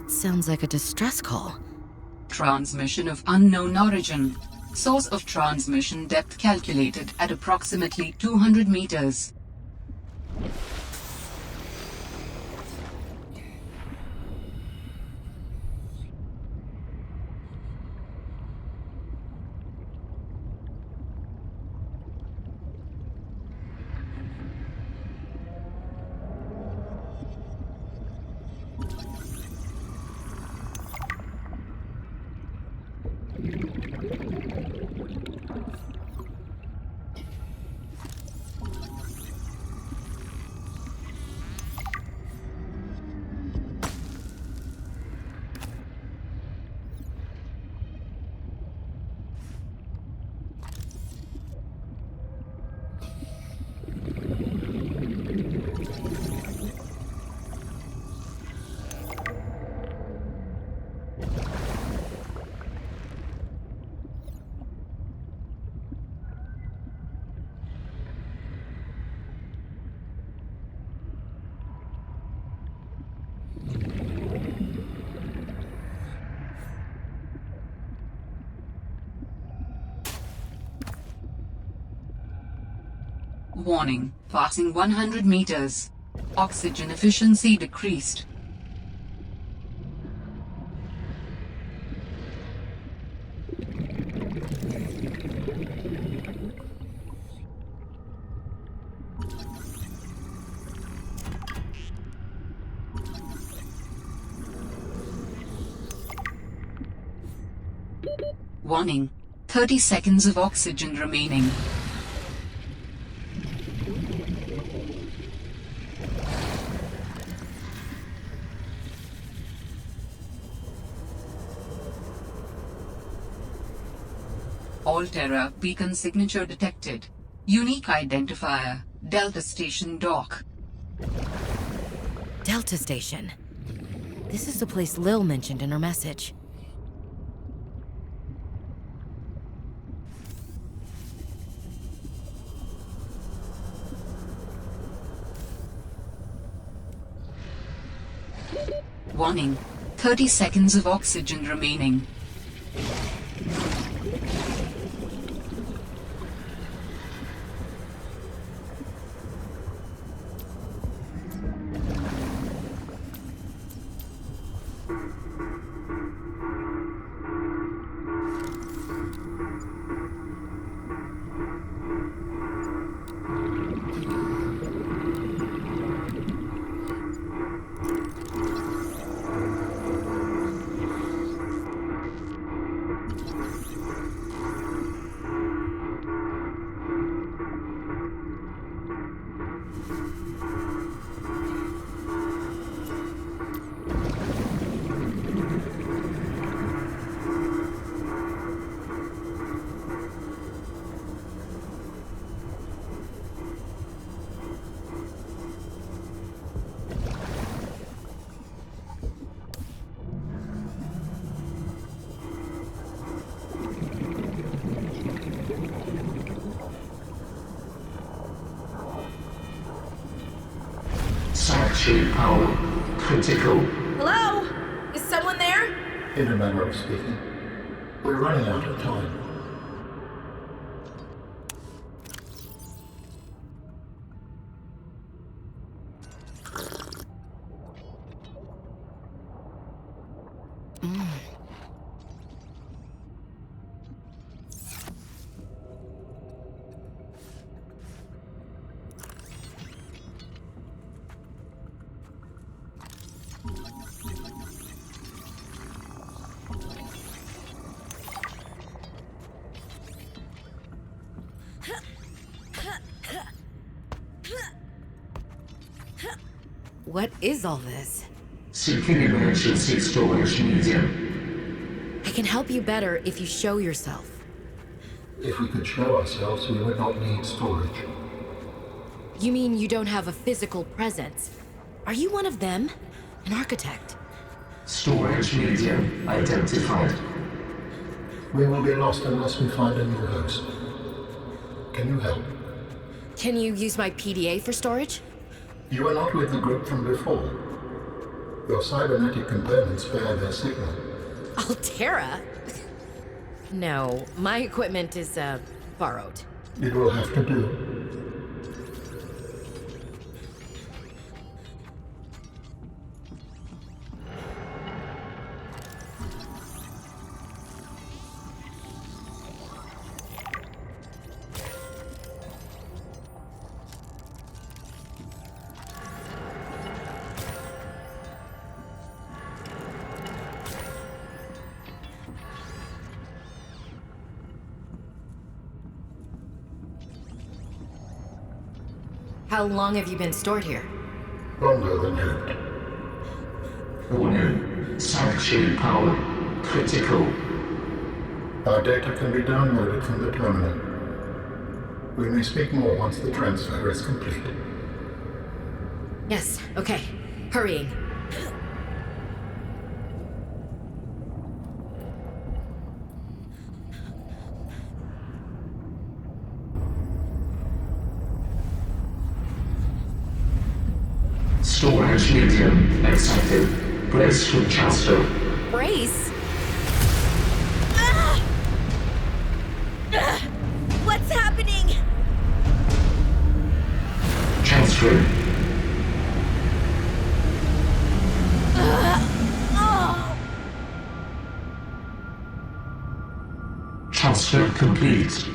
That sounds like a distress call. Transmission of unknown origin. Source of transmission depth calculated at approximately 200 meters. Warning, passing 100 meters. Oxygen efficiency decreased. Warning, 30 seconds of oxygen remaining. Alterra beacon signature detected. Unique identifier. Delta Station dock. Delta Station. This is the place Lil mentioned in her message. Warning, 30 seconds of oxygen remaining. Sanctuary power critical. Hello? Is someone there? In a manner of speaking. We're running out of time. What is all this? Seeking emergency storage medium. I can help you better if you show yourself. If we could show ourselves, we would not need storage. You mean you don't have a physical presence? Are you one of them? An architect? Storage medium identified. We will be lost unless we find a new host. Can you help? Can you use my PDA for storage? You are not with the group from before. Your cybernetic components bear their signal. Altera? No, my equipment is, borrowed. It will have to do. How long have you been stored here? Longer than hoped. Warning. Sanctuary power critical. Our data can be downloaded from the terminal. We may speak more once the transfer is complete. Yes, okay. Hurrying. Storage medium accepted. Brace for transfer. Brace? What's happening? Transfer. Transfer complete.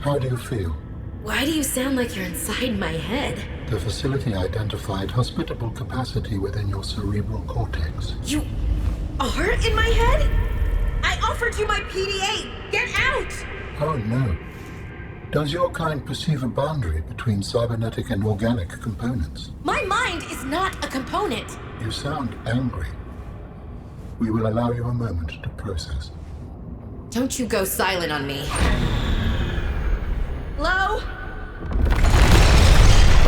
How do you feel? Why do you sound like you're inside my head? The facility identified hospitable capacity within your cerebral cortex. You are in my head? I offered you my PDA! Get out! Oh no. Does your kind perceive a boundary between cybernetic and organic components? My mind is not a component! You sound angry. We will allow you a moment to process. Don't you go silent on me. Hello?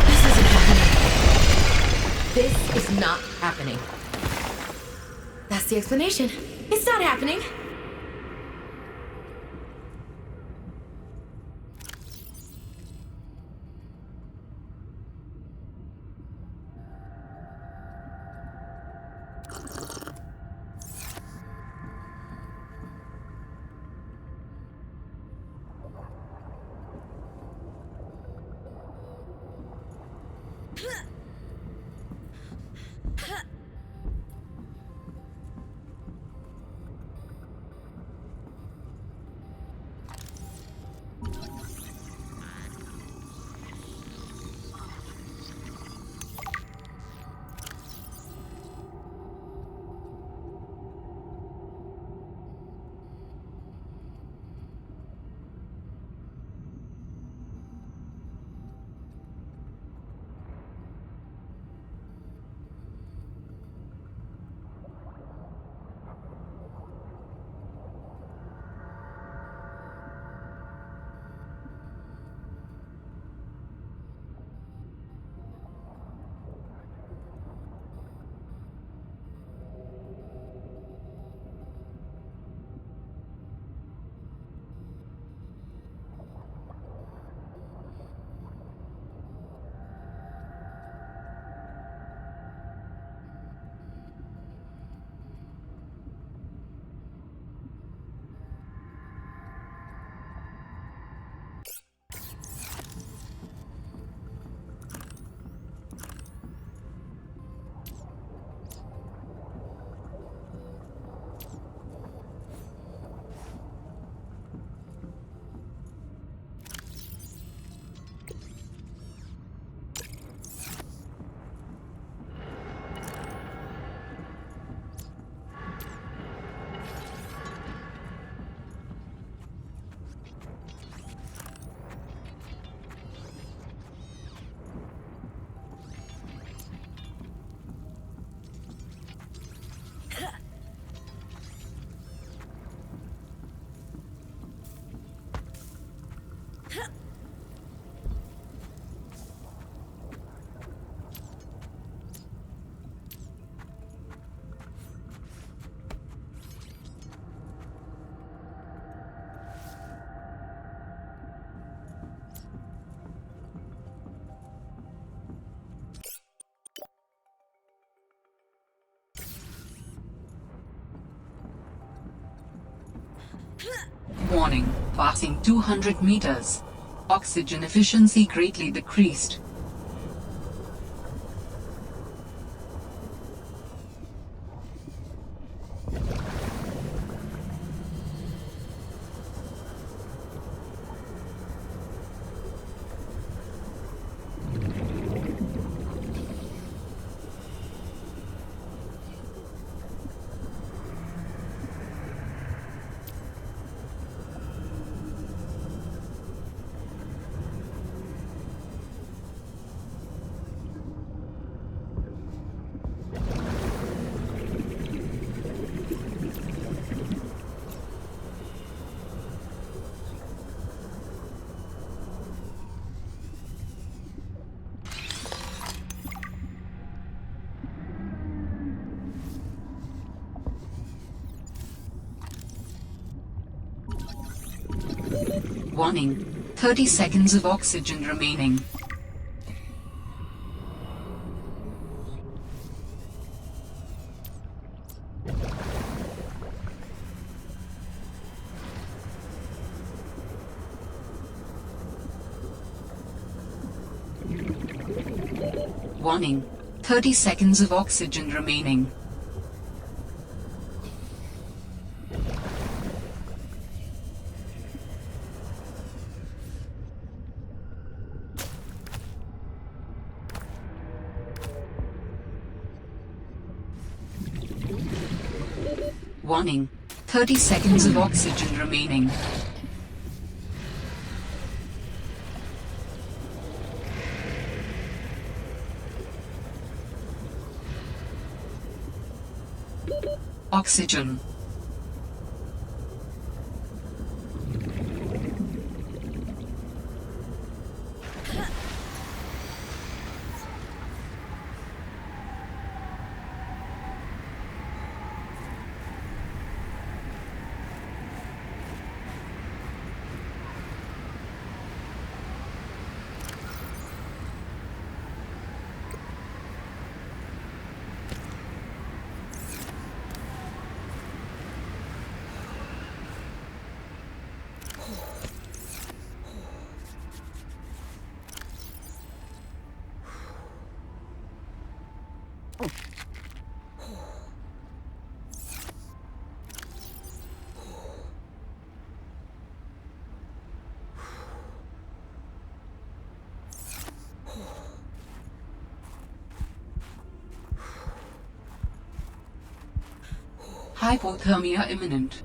This isn't happening. This is not happening. That's the explanation. It's not happening. Warning, passing 200 meters. Oxygen efficiency greatly decreased. Warning, 30 seconds of oxygen remaining. Warning, 30 seconds of oxygen remaining. Warning, 30 seconds of oxygen remaining. Oxygen. Hypothermia imminent.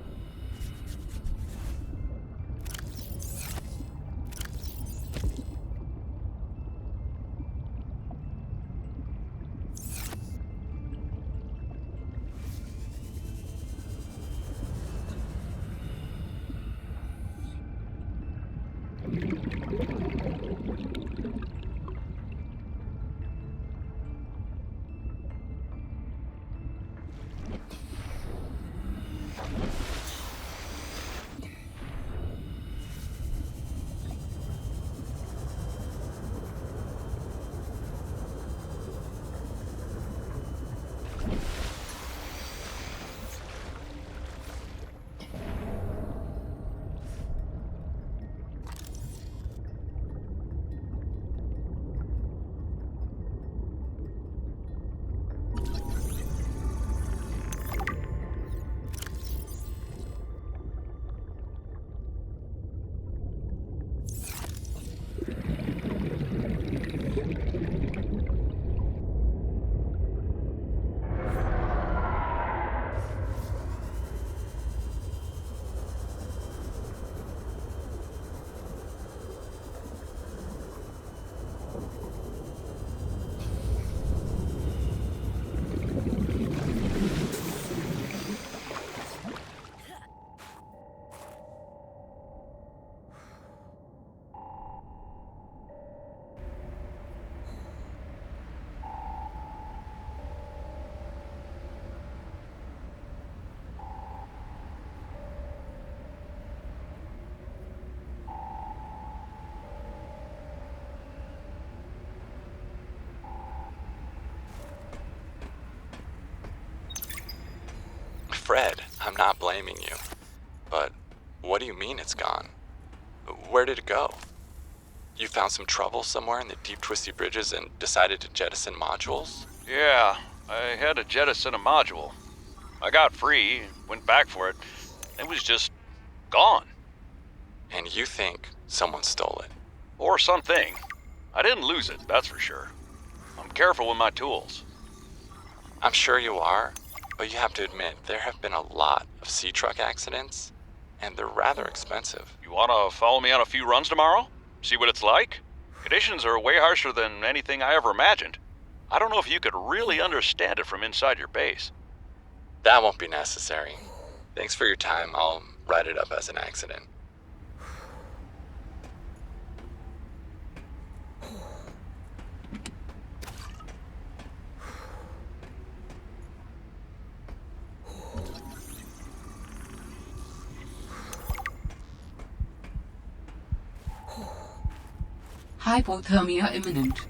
Fred, I'm not blaming you, but What do you mean it's gone? Where did it go? You found some trouble somewhere in the deep twisty bridges and decided to jettison modules? Yeah, I had to jettison a module. I got free, went back for it. It was just gone. And you think someone stole it? Or something. I didn't lose it, that's for sure. I'm careful with my tools. I'm sure you are, but you have to admit there have been a lot of sea truck accidents, and they're rather expensive. You wanna follow me on a few runs tomorrow? See what it's like? Conditions are way harsher than anything I ever imagined. I don't know if you could really understand it from inside your base. That won't be necessary. Thanks for your time. I'll write it up as an accident. Hypothermia imminent.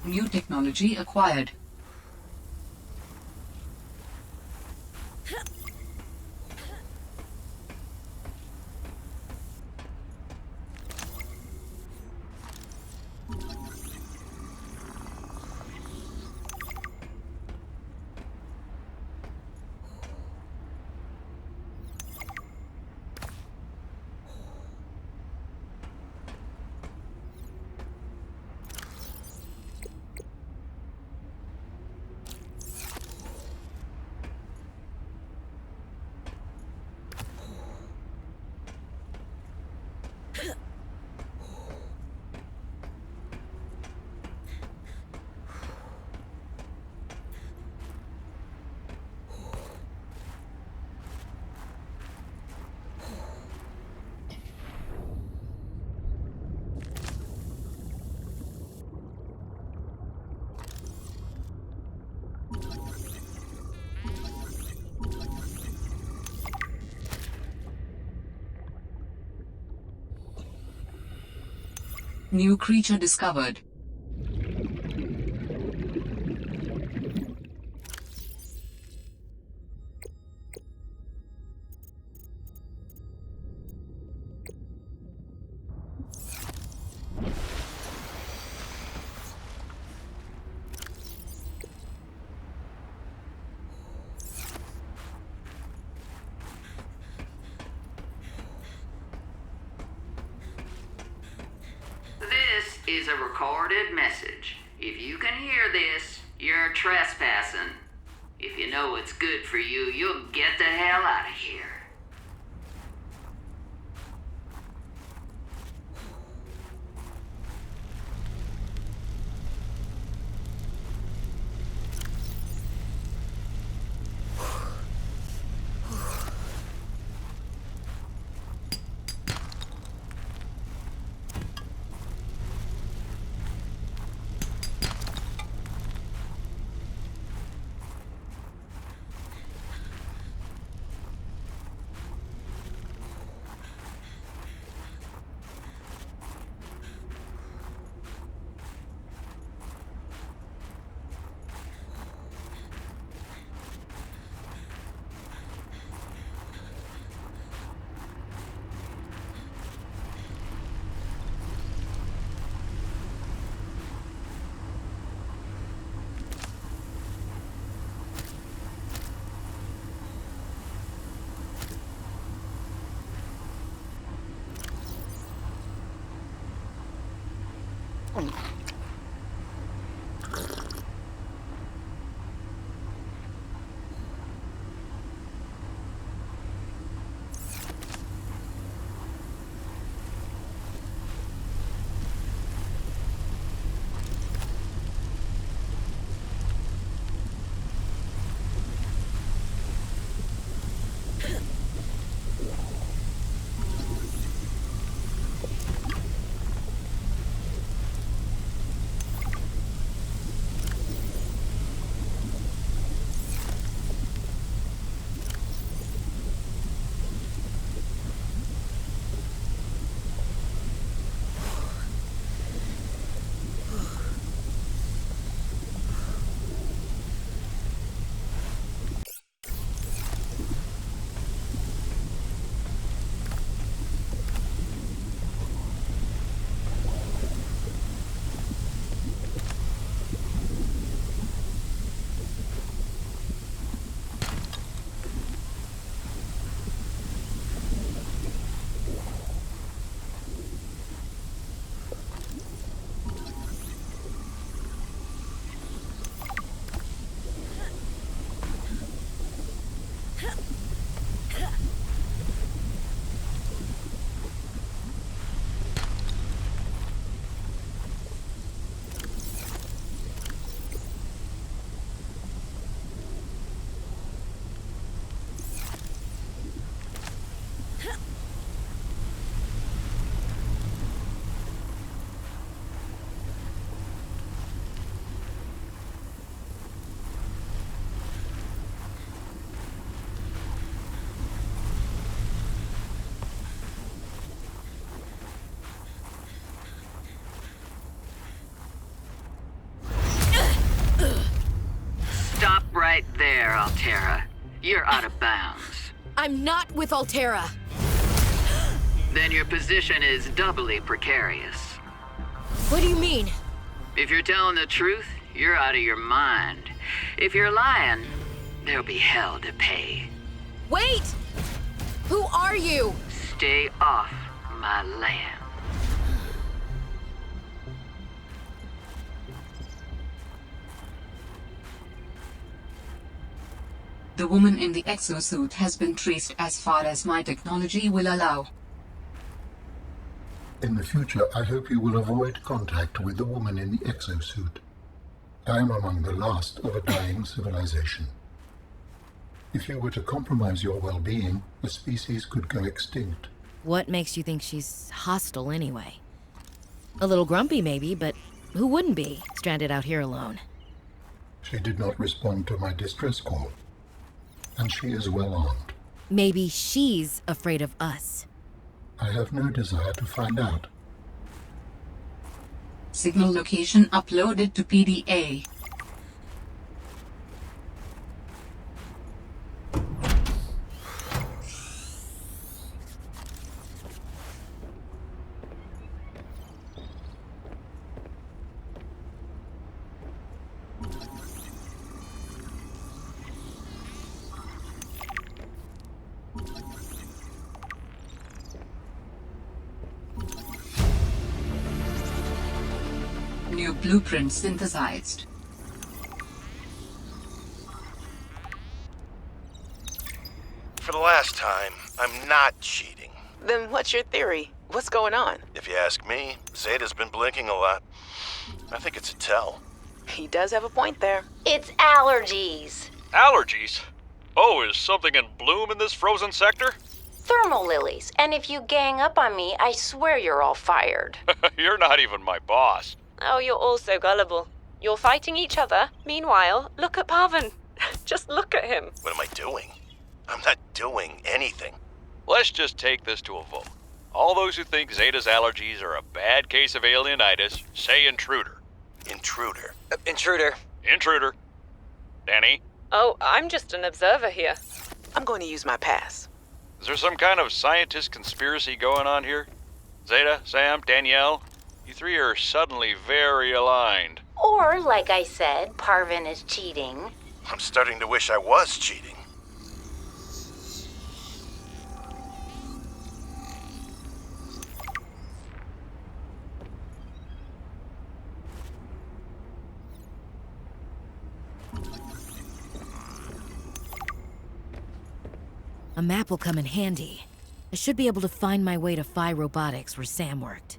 New technology acquired. New creature discovered. This is a recorded message. If you can hear this, you're trespassing. If you know what's good for you, you'll get the hell out of here. out of bounds. I'm not with Altera. Then your position is doubly precarious. What do you mean? If you're telling the truth, you're out of your mind. If you're lying, there'll be hell to pay. Wait! Who are you? Stay off my land. The woman in the exosuit has been traced as far as my technology will allow. In the future, I hope you will avoid contact with the woman in the exosuit. I am among the last of a dying civilization. If you were to compromise your well-being, the species could go extinct. What makes you think she's hostile anyway? A little grumpy maybe, but who wouldn't be, stranded out here alone? She did not respond to my distress call, and she is well armed. Maybe she's afraid of us. I have no desire to find out. Signal location uploaded to PDA. New blueprint synthesized. For the last time, I'm not cheating. Then what's your theory? What's going on? If you ask me, Zeta's been blinking a lot. I think it's a tell. He does have a point there. It's allergies. Allergies? Oh, is something in bloom in this frozen sector? Thermal lilies. And if you gang up on me, I swear you're all fired. You're not even my boss. Oh, you're all so gullible. You're fighting each other. Meanwhile, look at Parvin. Just look at him. What am I doing? I'm not doing anything. Let's just take this to a vote. All those who think Zeta's allergies are a bad case of alienitis, say intruder. Intruder. Intruder. Intruder. Danny? Oh, I'm just an observer here. I'm going to use my pass. Is there some kind of scientist conspiracy going on here? Zeta, Sam, Danielle? You three are suddenly very aligned. Or, like I said, Parvin is cheating. I'm starting to wish I was cheating. A map will come in handy. I should be able to find my way to Phi Robotics where Sam worked.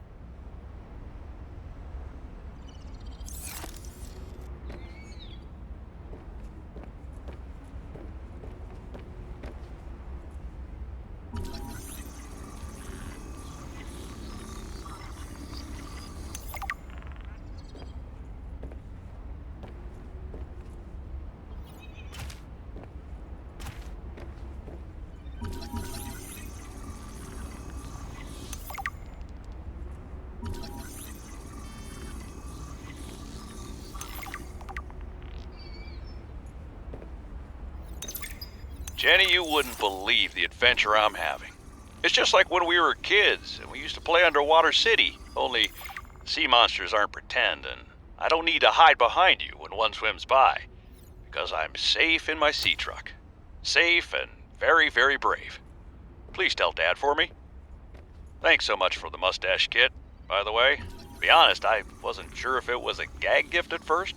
Jenny, you wouldn't believe the adventure I'm having. It's just like when we were kids and we used to play Underwater City, only sea monsters aren't pretend, and I don't need to hide behind you when one swims by, because I'm safe in my sea truck. Safe and very, very brave. Please tell Dad for me. Thanks so much for the mustache kit, by the way. To be honest, I wasn't sure if it was a gag gift at first.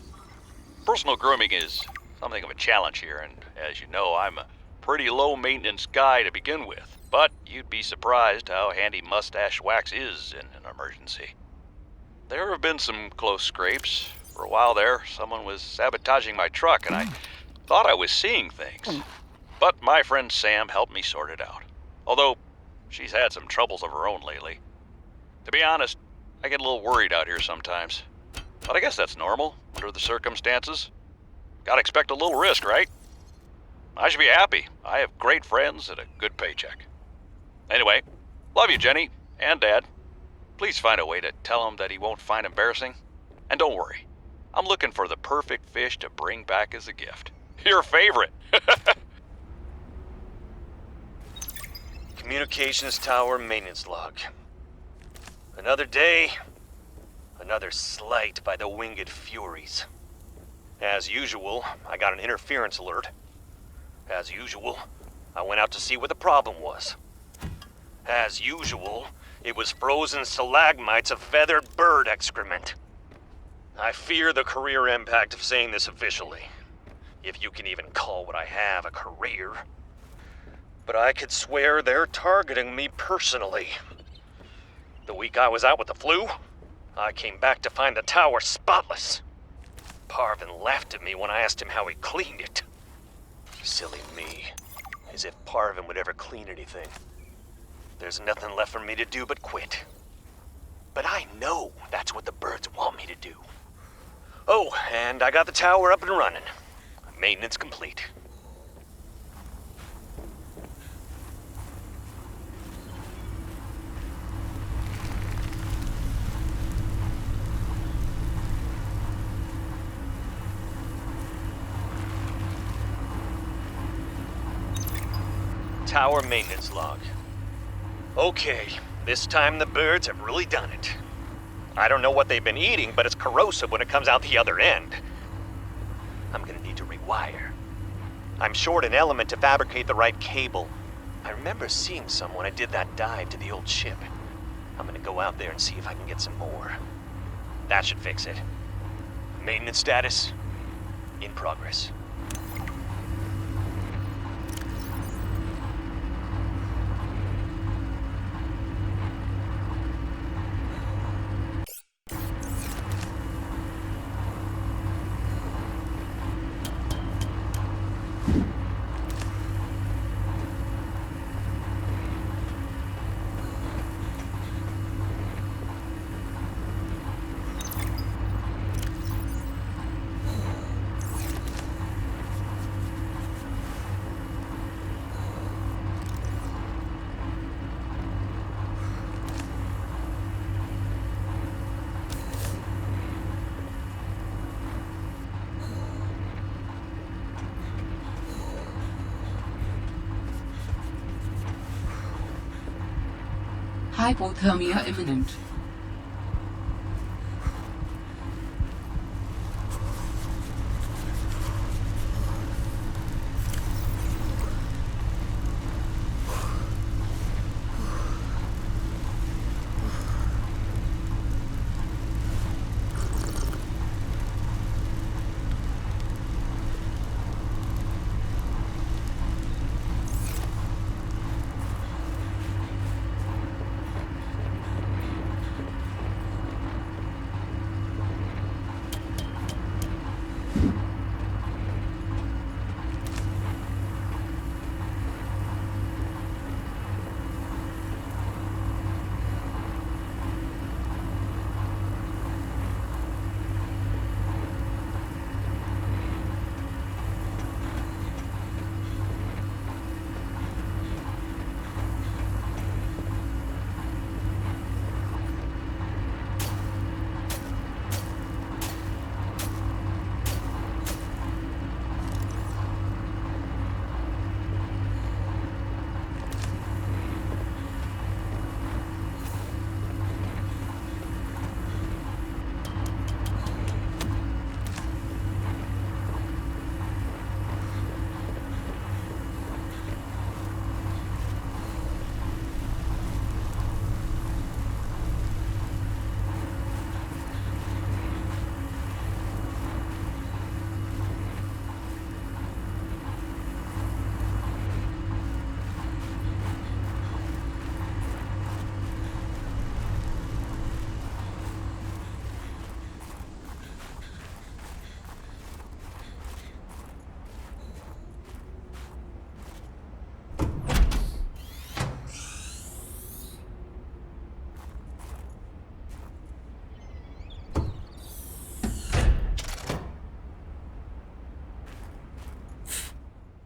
Personal grooming is something of a challenge here, and as you know, I'm a pretty low-maintenance guy to begin with, but you'd be surprised how handy mustache wax is in an emergency. There have been some close scrapes. For a while there, someone was sabotaging my truck, and I thought I was seeing things. But my friend Sam helped me sort it out, although she's had some troubles of her own lately. To be honest, I get a little worried out here sometimes, but I guess that's normal under the circumstances. Gotta expect a little risk, right? I should be happy. I have great friends and a good paycheck. Anyway, love you, Jenny, and Dad. Please find a way to tell him that he won't find embarrassing. And don't worry, I'm looking for the perfect fish to bring back as a gift. Your favorite. Communications tower maintenance log. Another day, another slight by the winged furies. As usual, I got an interference alert. As usual, I went out to see what the problem was. As usual, it was frozen stalagmites of feathered bird excrement. I fear the career impact of saying this officially, if you can even call what I have a career. But I could swear they're targeting me personally. The week I was out with the flu, I came back to find the tower spotless. Parvin laughed at me when I asked him how he cleaned it. Silly me. As if Parvin would ever clean anything. There's nothing left for me to do but quit. But I know that's what the birds want me to do. Oh, and I got the tower up and running. Maintenance complete. Tower maintenance log. Okay, this time the birds have really done it. I don't know what they've been eating, but it's corrosive when it comes out the other end. I'm gonna need to rewire. I'm short an element to fabricate the right cable. I remember seeing some when I did that dive to the old ship. I'm gonna go out there and see if I can get some more. That should fix it. Maintenance status, in progress. Hypothermia imminent.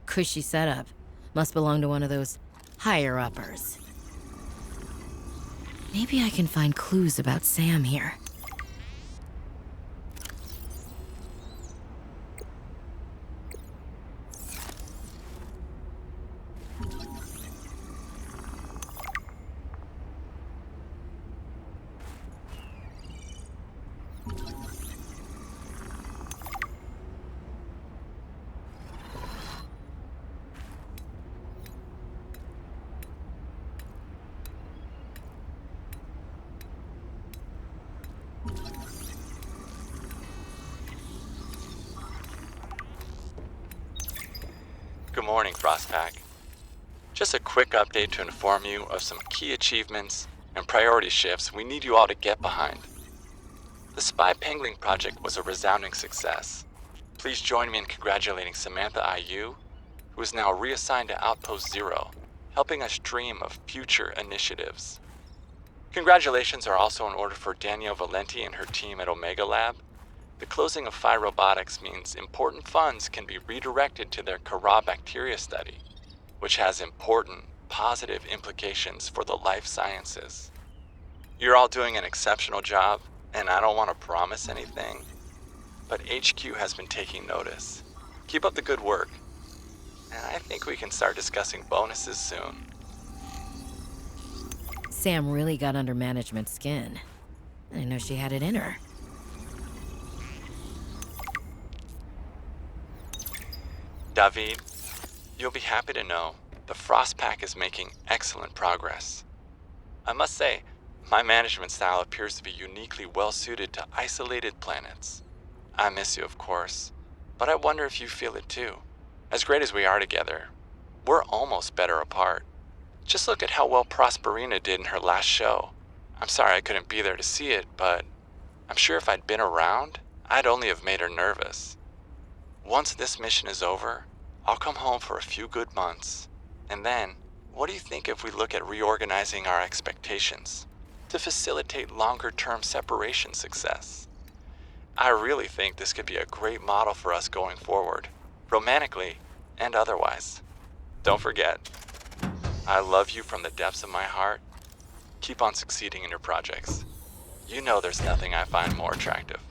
Cushy setup. Must belong to one of those higher-uppers. Maybe I can find clues about Sam here. morning, Frostpack. Just a quick update to inform you of some key achievements and priority shifts we need you all to get behind. The Spy Pangling project was a resounding success. Please join me in congratulating Samantha IU, who is now reassigned to Outpost Zero, helping us dream of future initiatives. Congratulations are also in order for Danielle Valenti and her team at Omega Lab. The closing of Phi Robotics means important funds can be redirected to their Kara bacteria study, which has important, positive implications for the life sciences. You're all doing an exceptional job, and I don't want to promise anything, but HQ has been taking notice. Keep up the good work, and I think we can start discussing bonuses soon. Sam really got under management's skin. I didn't know she had it in her. David, you'll be happy to know the Frostpack is making excellent progress. I must say, my management style appears to be uniquely well suited to isolated planets. I miss you, of course, but I wonder if you feel it too. As great as we are together, we're almost better apart. Just look at how well Prosperina did in her last show. I'm sorry I couldn't be there to see it, but I'm sure if I'd been around, I'd only have made her nervous. Once this mission is over, I'll come home for a few good months. And then, what do you think if we look at reorganizing our expectations to facilitate longer-term separation success? I really think this could be a great model for us going forward, romantically and otherwise. Don't forget, I love you from the depths of my heart. Keep on succeeding in your projects. You know there's nothing I find more attractive.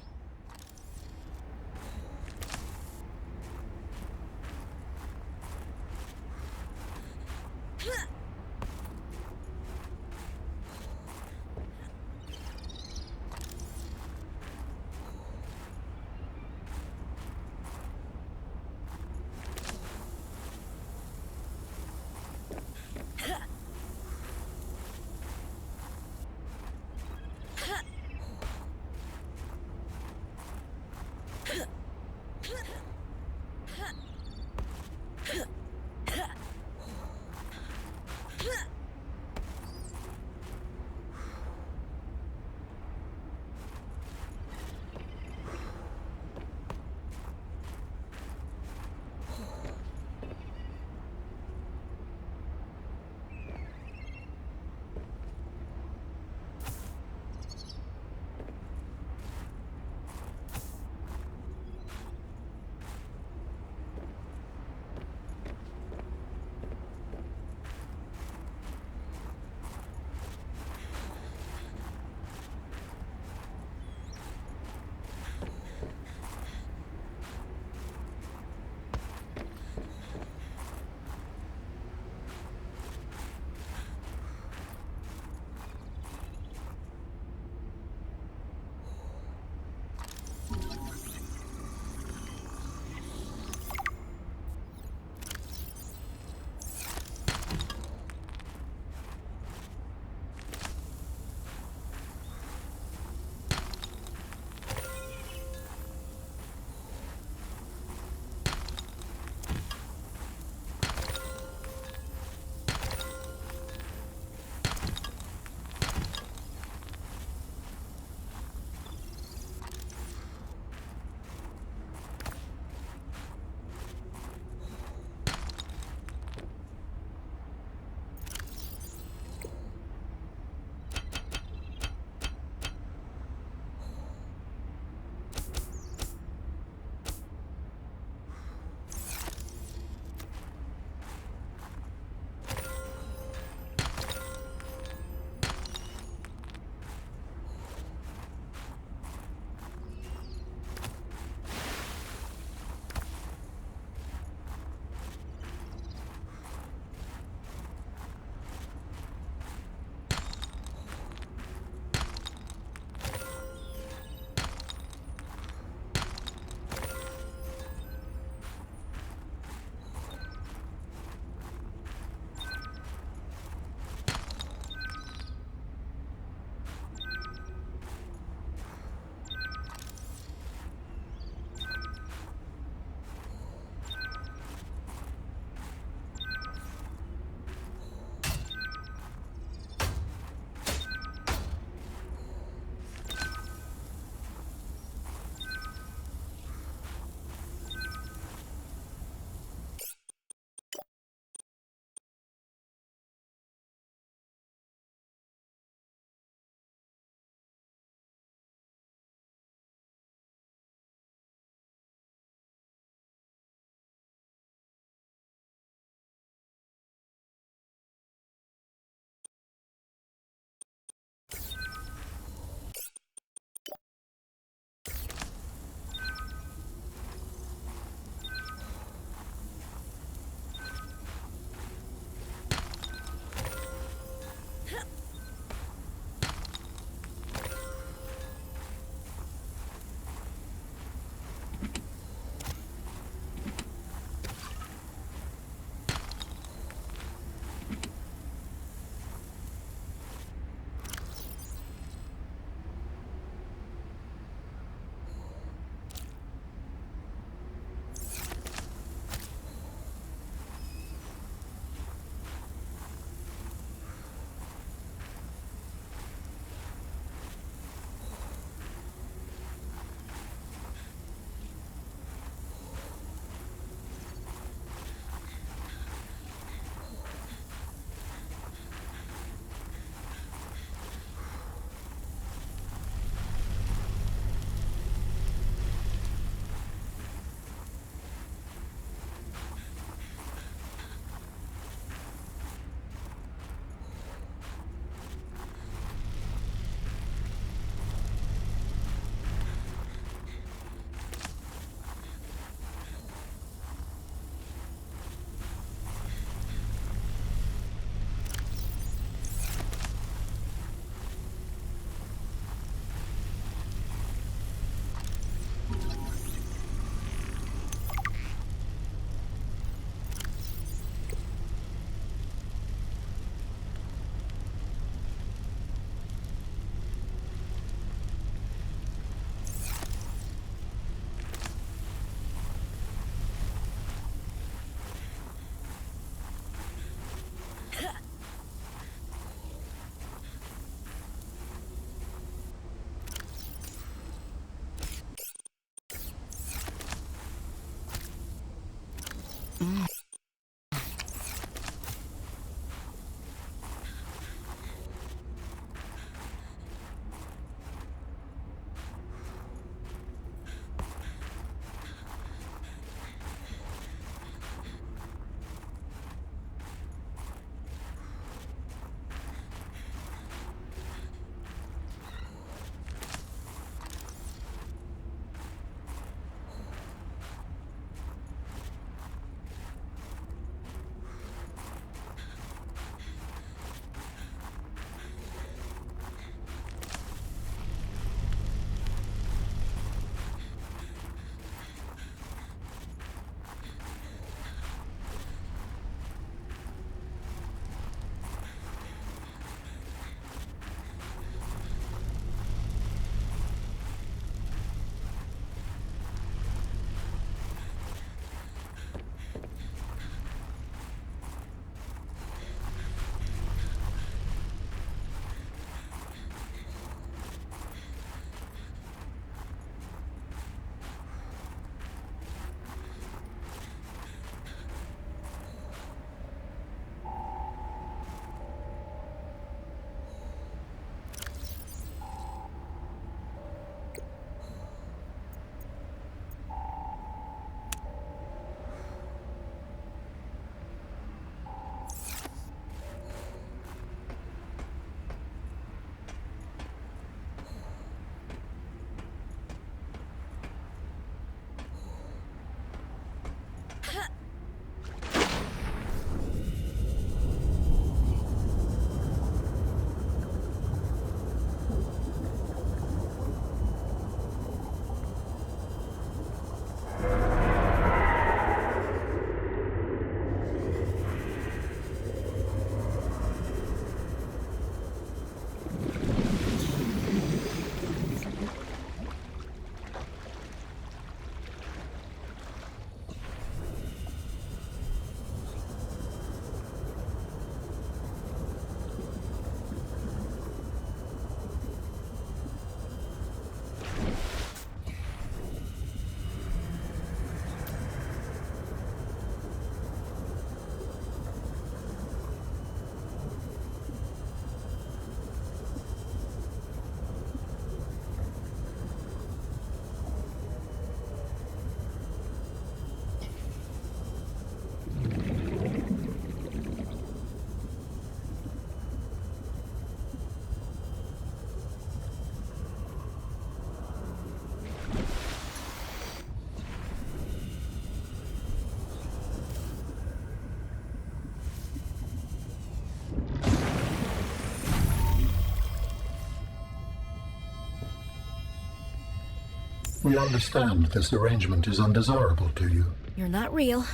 We understand this arrangement is undesirable to you. You're not real.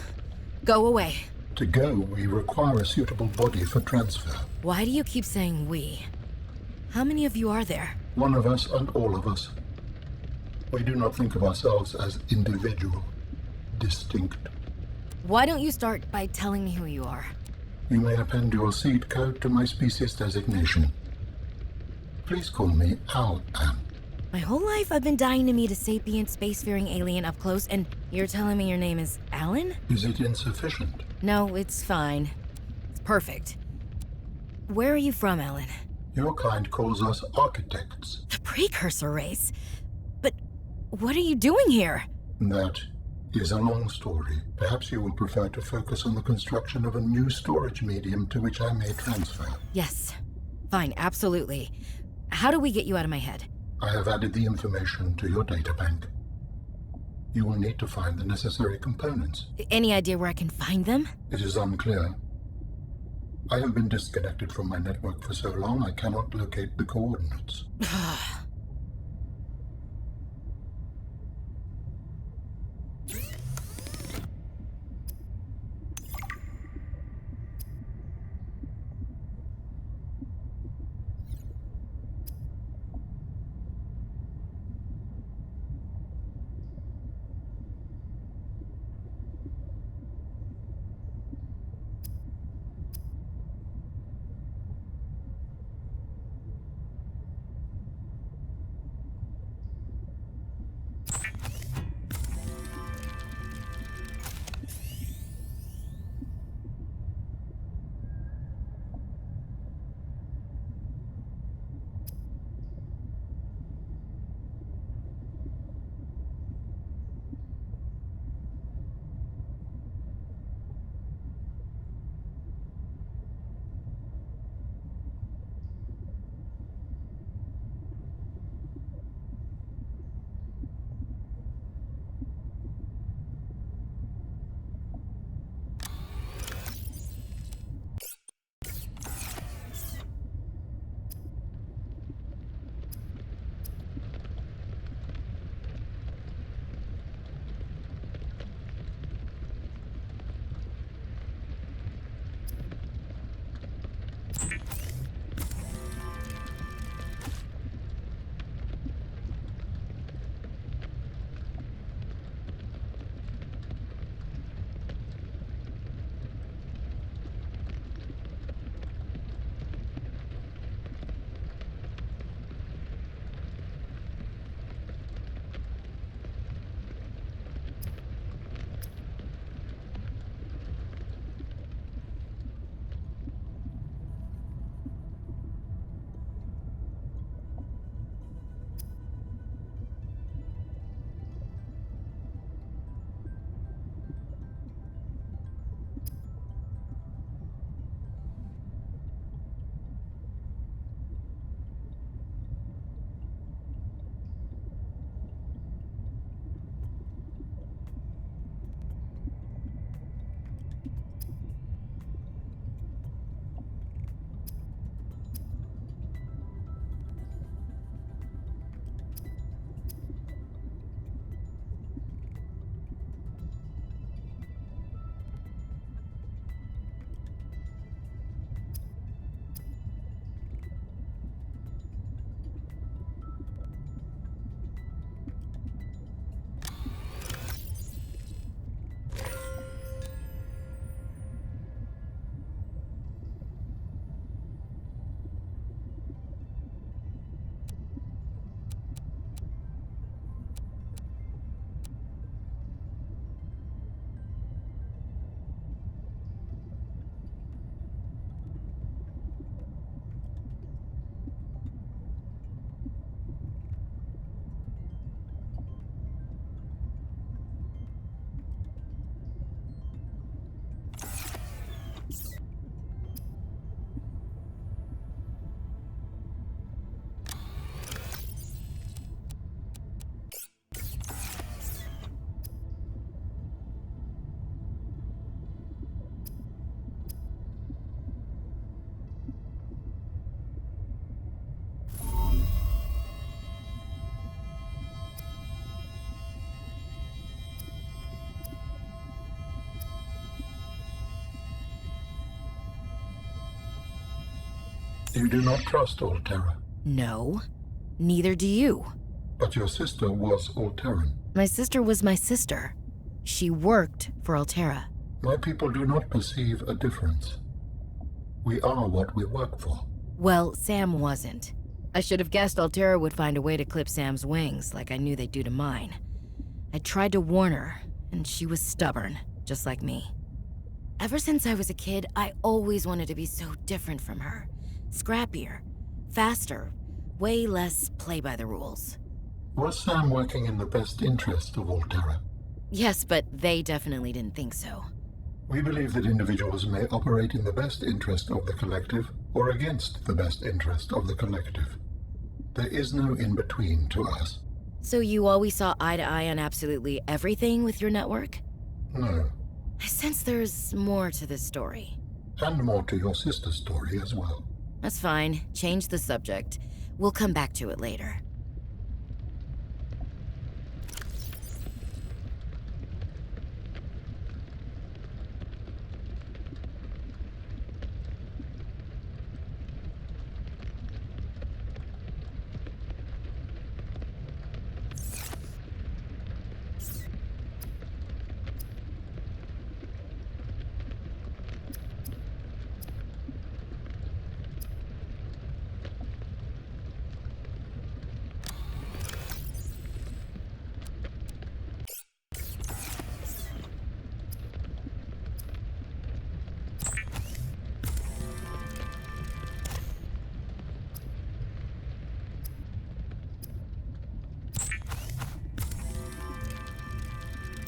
Go away. To go, we require a suitable body for transfer. Why do you keep saying we? How many of you are there? One of us and all of us. We do not think of ourselves as individual, distinct. Why don't you start by telling me who you are? You may append your seed code to my species designation. Please call me Al-An. My whole life I've been dying to meet a sapient, spacefaring alien up close, and you're telling me your name is Alan? Is it insufficient? No, it's fine. It's perfect. Where are you from, Alan? Your kind calls us architects. The precursor race? But what are you doing here? That is a long story. Perhaps you will prefer to focus on the construction of a new storage medium to which I may transfer. Yes. Fine, absolutely. How do we get you out of my head? I have added the information to your databank. You will need to find the necessary components. Any idea where I can find them? It is unclear. I have been disconnected from my network for so long I cannot locate the coordinates. You do not trust Alterra. No, neither do you. But your sister was Alterran. My sister was my sister. She worked for Alterra. My people do not perceive a difference. We are what we work for. Well, Sam wasn't. I should have guessed Alterra would find a way to clip Sam's wings, like I knew they'd do to mine. I tried to warn her, and she was stubborn, just like me. Ever since I was a kid, I always wanted to be so different from her. Scrappier, faster, way less play by the rules. Was Sam working in the best interest of Alterra? Yes, but they definitely didn't think so. We believe that individuals may operate in the best interest of the collective or against the best interest of the collective. There is no in-between to us. So you always saw eye to eye on absolutely everything with your network? No. I sense there's more to this story. And more to your sister's story as well. That's fine. Change the subject. We'll come back to it later.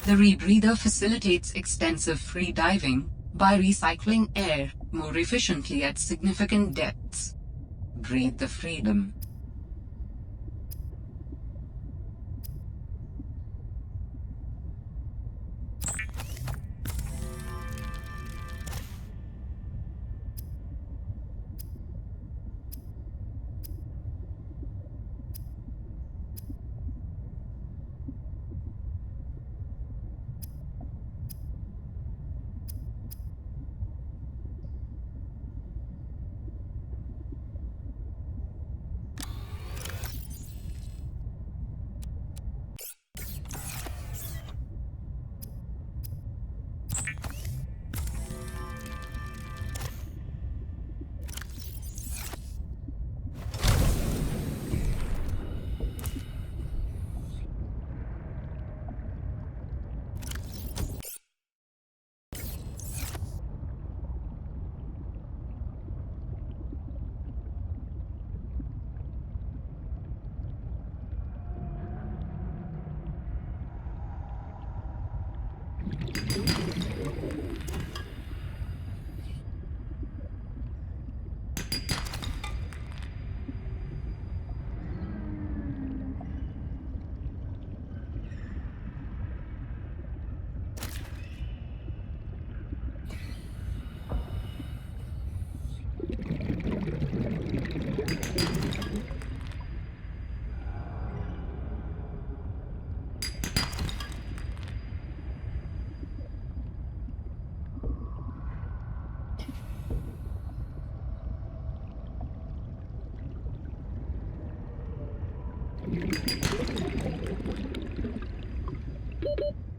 The rebreather facilitates extensive free diving by recycling air more efficiently at significant depths. Breathe the freedom.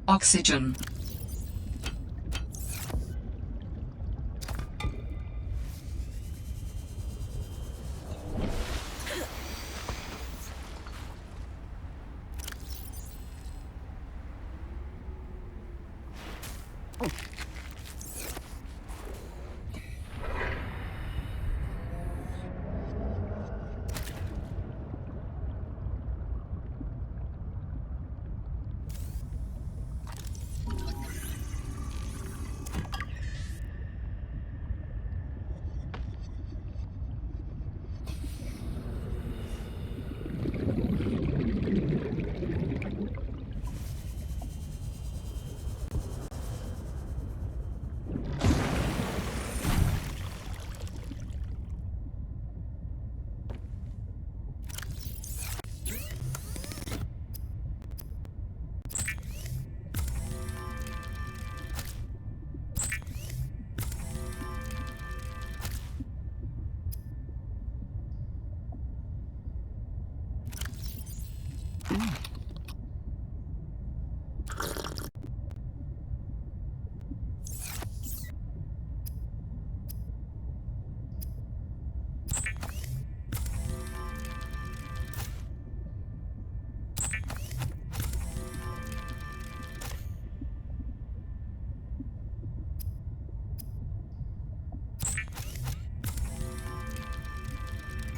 Oxygen.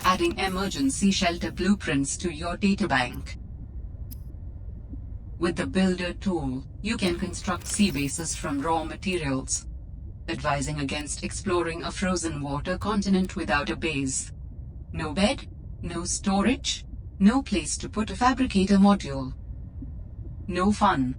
Adding emergency shelter blueprints to your databank. With the Builder tool, you can construct sea bases from raw materials, advising against exploring a frozen water continent without a base. No bed, no storage, no place to put a fabricator module. No fun.